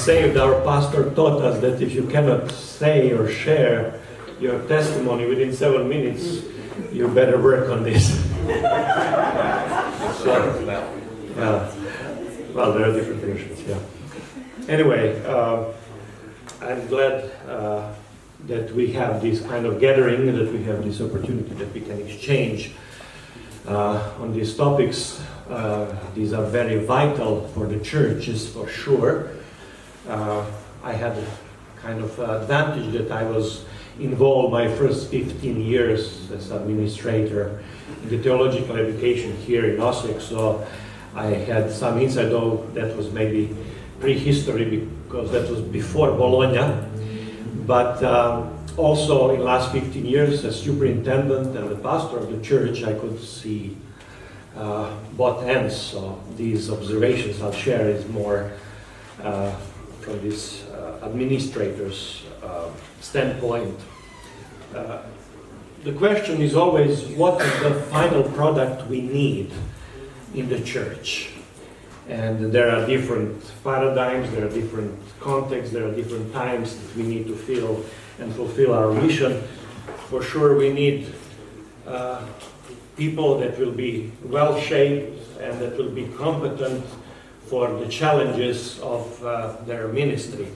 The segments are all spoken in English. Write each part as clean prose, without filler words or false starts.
saved, our pastor taught us that if you cannot say or share your testimony within 7 minutes, you better work on this. Well, there are different versions, yeah. Anyway, I'm glad that we have this kind of gathering, that we have this opportunity that we can exchange on these topics. These are very vital for the churches, for sure. I had a kind of advantage that I was involved my first 15 years as administrator in the theological education here in Osijek, so I had some insight, though that was maybe prehistory because that was before Bologna. But also in the last 15 years as superintendent and the pastor of the church, I could see both ends. So these observations I'll share is more from this administrator's standpoint. The question is always, what is the final product we need in the church? And there are different paradigms, there are different contexts, there are different times that we need to feel and fulfill our mission. For sure we need people that will be well-shaped and that will be competent for the challenges of their ministry.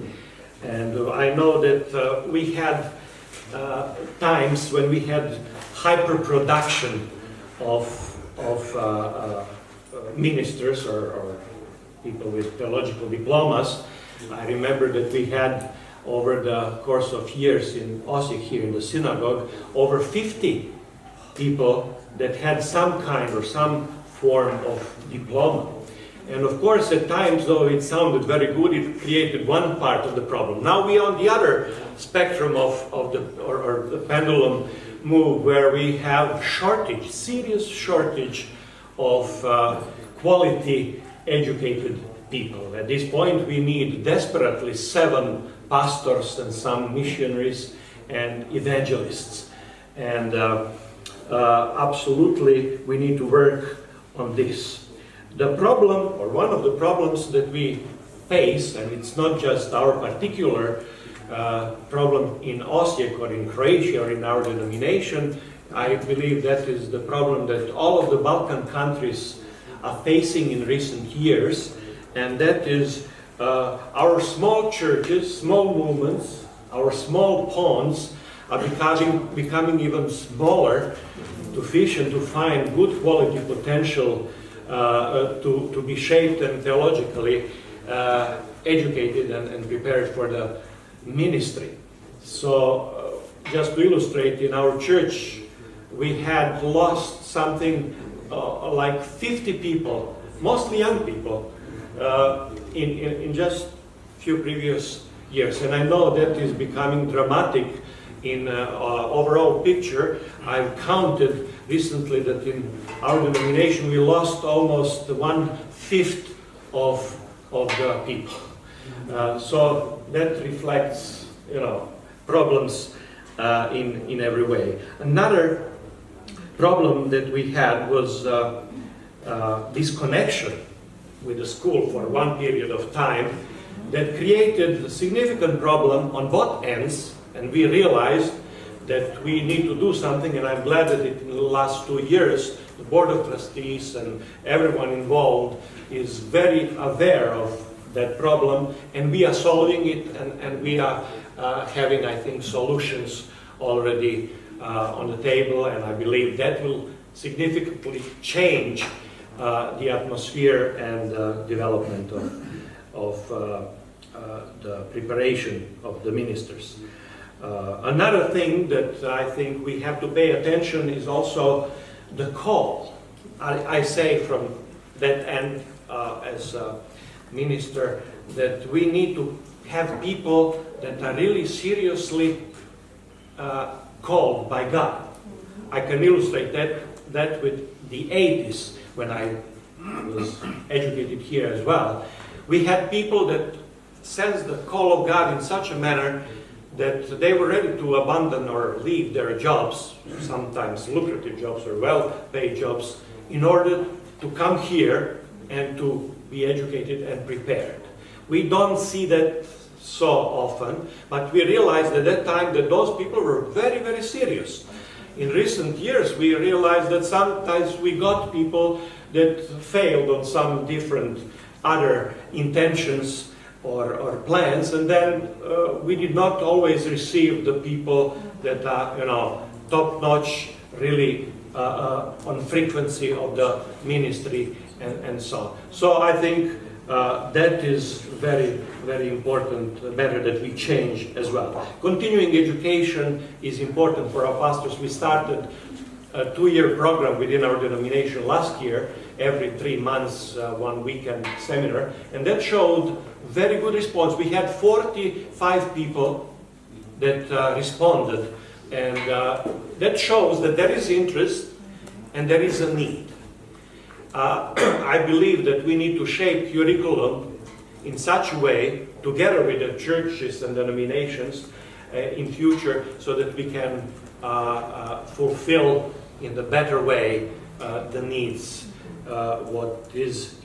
And I know that we had times when we had hyper-production of ministers or people with theological diplomas. I remember that we had, over the course of years in Osijek here in the synagogue, over 50 people that had some kind or some form of diploma. And of course, at times, though it sounded very good, it created one part of the problem. Now we are on the other spectrum of the pendulum move, where we have shortage, serious shortage of quality educated people. At this point, we need desperately 7 pastors and some missionaries and evangelists. And absolutely, we need to work on this. The problem, or one of the problems that we face, and it's not just our particular problem in Osijek or in Croatia or in our denomination, I believe that is the problem that all of the Balkan countries are facing in recent years, and that is our small churches, small movements, our small ponds are becoming even smaller to fish and to find good quality potential to be shaped and theologically educated and prepared for the ministry. So just to illustrate, in our church we had lost something like 50 people, mostly young people, in just a few previous years. And I know that is becoming dramatic in overall picture. I've counted recently that in our denomination we lost almost 1/5 of the people. So that reflects, problems in every way. Another problem that we had was disconnection with the school for one period of time that created a significant problem on both ends, and we realized that we need to do something, and I'm glad that in the last 2 years the Board of Trustees and everyone involved is very aware of that problem, and we are solving it, and we are having, I think, solutions already on the table, and I believe that will significantly change the atmosphere and development of the preparation of the ministers. Another thing that I think we have to pay attention is also the call. I say from that end as a minister that we need to have people that are really seriously called by God. I can illustrate that with the 80s when I was educated here as well. We had people that sensed the call of God in such a manner that they were ready to abandon or leave their jobs, sometimes lucrative jobs or well-paid jobs, in order to come here and to be educated and prepared. We don't see that so often, but we realized at that time that those people were very, very serious. In recent years, we realized that sometimes we got people that failed on some different other intentions or plans, and then we did not always receive the people that are, top-notch, really on frequency of the ministry and so on. So I think that is very, very important matter that we change as well. Continuing education is important for our pastors. We started a 2-year program within our denomination last year, every 3 months, 1 weekend seminar, and that showed very good response. We had 45 people that responded, and that shows that there is interest and there is a need. I believe that we need to shape curriculum in such a way, together with the churches and denominations in future, so that we can fulfill in the better way the needs, what is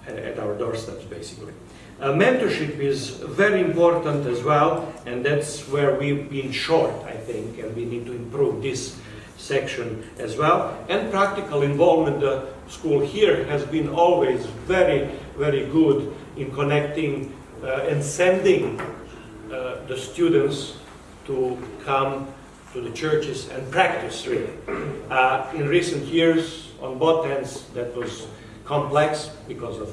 at our doorsteps, basically. Mentorship is very important as well, and that's where we've been short, I think, and we need to improve this section as well. And practical involvement. The school here has been always very, very good in connecting and sending the students to come to the churches and practice, really. In recent years, on both ends, that was complex because of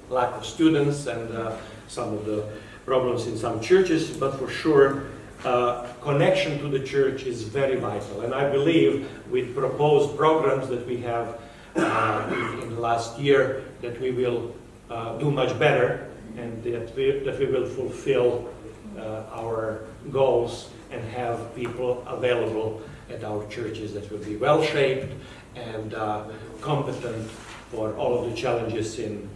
lack of students and some of the problems in some churches, but for sure, connection to the church is very vital. And I believe with proposed programs that we have in the last year, that we will do much better, and that we will fulfill our goals and have people available at our churches that will be well shaped and competent for all of the challenges in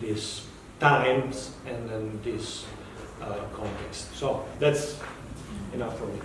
these times and in this context. So that's enough for me.